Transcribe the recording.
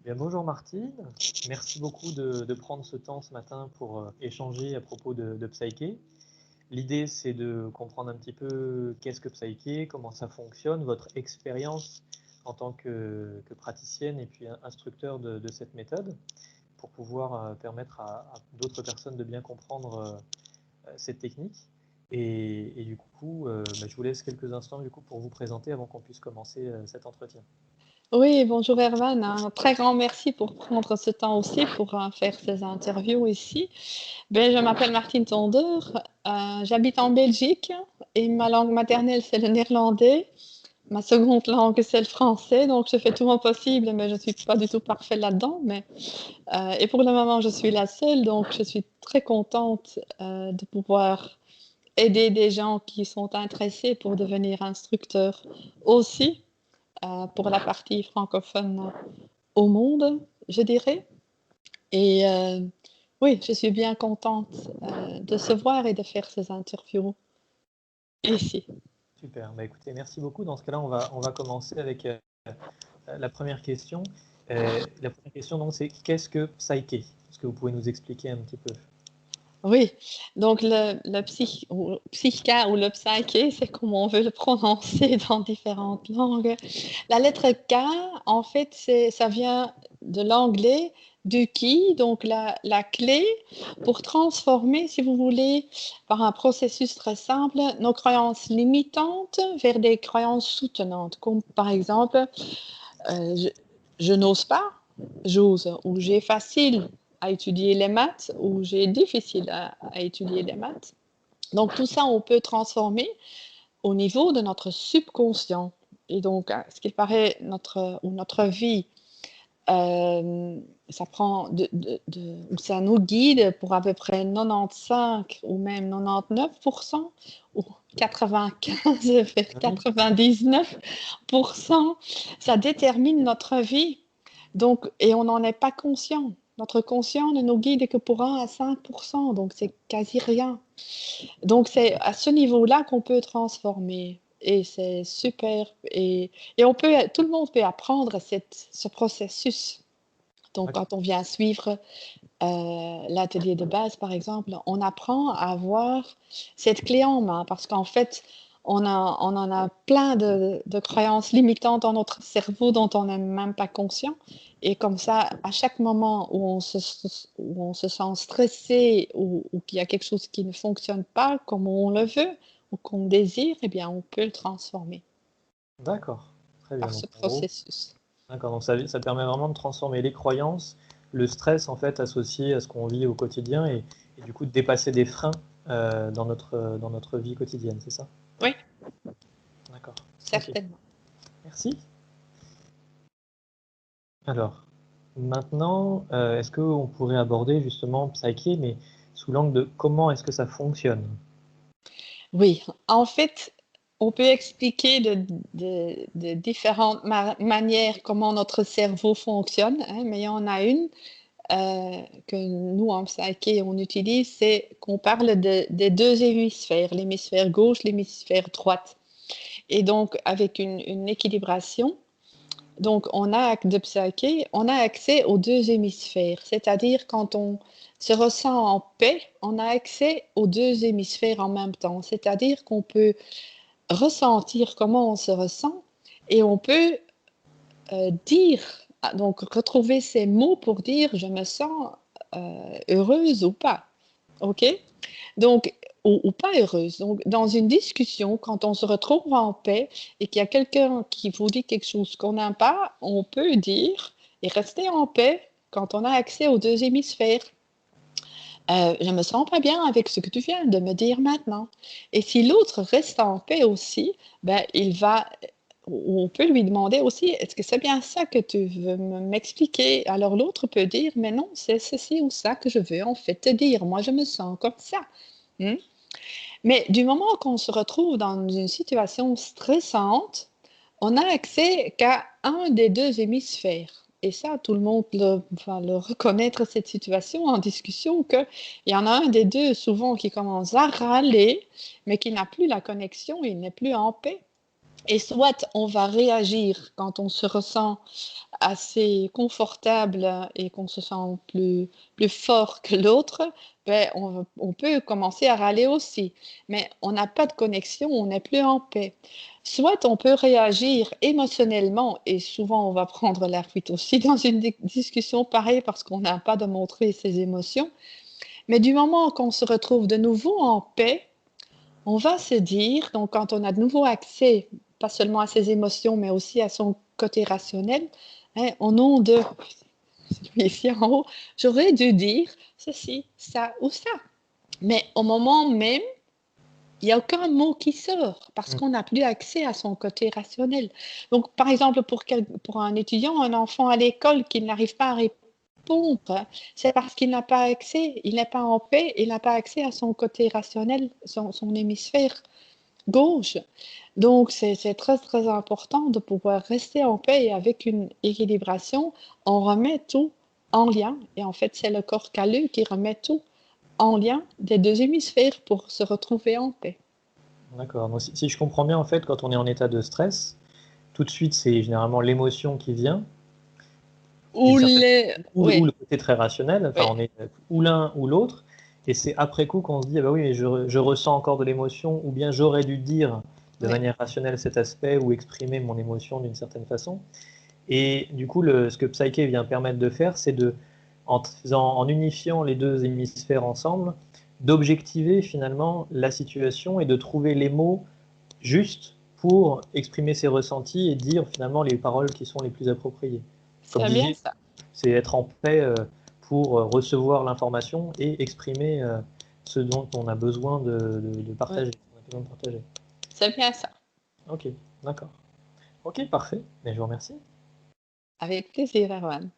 Bien, bonjour Martine, merci beaucoup de prendre ce temps ce matin pour échanger à propos de Psyché. L'idée, c'est de comprendre un petit peu qu'est-ce que Psyché, comment ça fonctionne, votre expérience en tant que praticienne et puis instructeur de cette méthode, pour pouvoir permettre à d'autres personnes de bien comprendre cette technique. Et du coup, je vous laisse quelques instants du coup, pour vous présenter avant qu'on puisse commencer cet entretien. Oui, bonjour Erwan. Un très grand merci pour prendre ce temps aussi pour faire ces interviews ici. Je m'appelle Martine Tonder, j'habite en Belgique et ma langue maternelle c'est le néerlandais. Ma seconde langue c'est le français, donc je fais tout mon possible, mais je ne suis pas du tout parfaite là-dedans. Et pour le moment, je suis la seule, donc je suis très contente de pouvoir aider des gens qui sont intéressés pour devenir instructeurs aussi. Pour la partie francophone au monde, je dirais. Et oui, je suis bien contente de se voir et de faire ces interviews ici. Super, écoutez, merci beaucoup. Dans ce cas-là, on va commencer avec la première question. La première question, donc, c'est qu'est-ce que Psyché? Est-ce que vous pouvez nous expliquer un petit peu? Oui, donc le psycha ou le psyché, c'est comme on veut le prononcer dans différentes langues. La lettre K, en fait, ça vient de l'anglais du key, donc la clé pour transformer, si vous voulez, par un processus très simple, nos croyances limitantes vers des croyances soutenantes, comme par exemple, je, je n'ose pas, j'ose, ou j'ai facile à étudier les maths, ou j'ai difficile à étudier les maths. Donc tout ça, on peut transformer au niveau de notre subconscient. Et donc, ce qui paraît notre vie, ça prend ça nous guide pour à peu près 95 ou même 99% ou 95 vers 99%, ça détermine notre vie. Donc, et on n'en est pas conscient. Notre conscient ne nous guide que pour 1 à 5%, donc c'est quasi rien. Donc c'est à ce niveau-là qu'on peut transformer. Et c'est super. Et tout le monde peut apprendre ce processus. Donc quand on vient suivre l'atelier de base, par exemple, on apprend à avoir cette clé en main parce qu'en fait, on en a plein de croyances limitantes dans notre cerveau dont on n'est même pas conscient. Et comme ça, à chaque moment où on se sent stressé ou qu'il y a quelque chose qui ne fonctionne pas comme on le veut ou qu'on désire, eh bien, on peut le transformer D'accord, très bien. par Donc, ce en gros, processus. d'accord, donc ça permet vraiment de transformer les croyances, le stress en fait associé à ce qu'on vit au quotidien et du coup de dépasser des freins dans notre vie quotidienne, c'est ça? Oui, D'accord, ok, certainement. merci. Alors, maintenant, est-ce qu'on pourrait aborder justement Psyché, mais sous l'angle de comment est-ce que ça fonctionne? Oui, en fait, on peut expliquer de différentes manières comment notre cerveau fonctionne, hein, mais il y en a une que nous, en psyché, on utilise, c'est qu'on parle des deux hémisphères, l'hémisphère gauche, l'hémisphère droite. Et donc, avec une équilibration, donc de psyché, on a accès aux deux hémisphères, c'est-à-dire quand on se ressent en paix, on a accès aux deux hémisphères en même temps, c'est-à-dire qu'on peut ressentir comment on se ressent et on peut dire, donc retrouver ces mots pour dire je me sens heureuse ou pas. OK? Donc, ou pas heureuse. Donc, dans une discussion, quand on se retrouve en paix et qu'il y a quelqu'un qui vous dit quelque chose qu'on n'aime pas, on peut dire et rester en paix quand on a accès aux deux hémisphères. Je me sens pas bien avec ce que tu viens de me dire maintenant. Et si l'autre reste en paix aussi, on peut lui demander aussi, est-ce que c'est bien ça que tu veux m'expliquer? Alors l'autre peut dire, mais non, c'est ceci ou ça que je veux en fait te dire. Moi, je me sens comme ça. Hmm? Mais du moment qu'on se retrouve dans une situation stressante, on n'a accès qu'à un des deux hémisphères. Et ça, tout le monde va le reconnaître, cette situation en discussion, qu'il y en a un des deux souvent qui commence à râler, mais qui n'a plus la connexion, il n'est plus en paix. Et soit on va réagir quand on se ressent assez confortable et qu'on se sent plus fort que l'autre, ben, on peut commencer à râler aussi. Mais on n'a pas de connexion, on n'est plus en paix. Soit on peut réagir émotionnellement et souvent on va prendre la fuite aussi dans une discussion pareille parce qu'on n'a pas de montrer ses émotions. Mais du moment qu'on se retrouve de nouveau en paix, on va se dire, donc quand on a de nouveau accès, pas seulement à ses émotions, mais aussi à son côté rationnel, hein, au nom de, ici en haut, j'aurais dû dire ceci, ça ou ça. Mais au moment même, il n'y a aucun mot qui sort parce qu'on n'a plus accès à son côté rationnel. Donc, par exemple, pour un étudiant, un enfant à l'école qui n'arrive pas à répondre, c'est parce qu'il n'a pas accès, il n'est pas en paix, il n'a pas accès à son côté rationnel, son hémisphère gauche. Donc, c'est très, très important de pouvoir rester en paix et avec une équilibration, on remet tout en lien. Et en fait, c'est le corps calleux qui remet tout en lien des deux hémisphères pour se retrouver en paix. D'accord. Donc, si je comprends bien, en fait, quand on est en état de stress, tout de suite, c'est généralement l'émotion qui vient, d'une Ou certaine les... ou Oui, le côté très rationnel, enfin, oui, on est ou l'un ou l'autre, et c'est après coup qu'on se dit: «Ah bah oui, mais je ressens encore de l'émotion» ou bien «J'aurais dû dire de oui. manière rationnelle cet aspect ou exprimer mon émotion d'une certaine façon». Et du coup, ce que Psyché vient permettre de faire, c'est en unifiant les 2 hémisphères ensemble, d'objectiver finalement la situation et de trouver les mots justes pour exprimer ses ressentis et dire finalement les paroles qui sont les plus appropriées. Comme vous C'est bien disiez, ça. c'est être en paix, pour, recevoir l'information et exprimer, ce dont on a besoin de Oui, partager. On a besoin de partager. c'est bien ça. OK, d'accord. OK, parfait, mais je vous remercie. Avec plaisir, Erwan.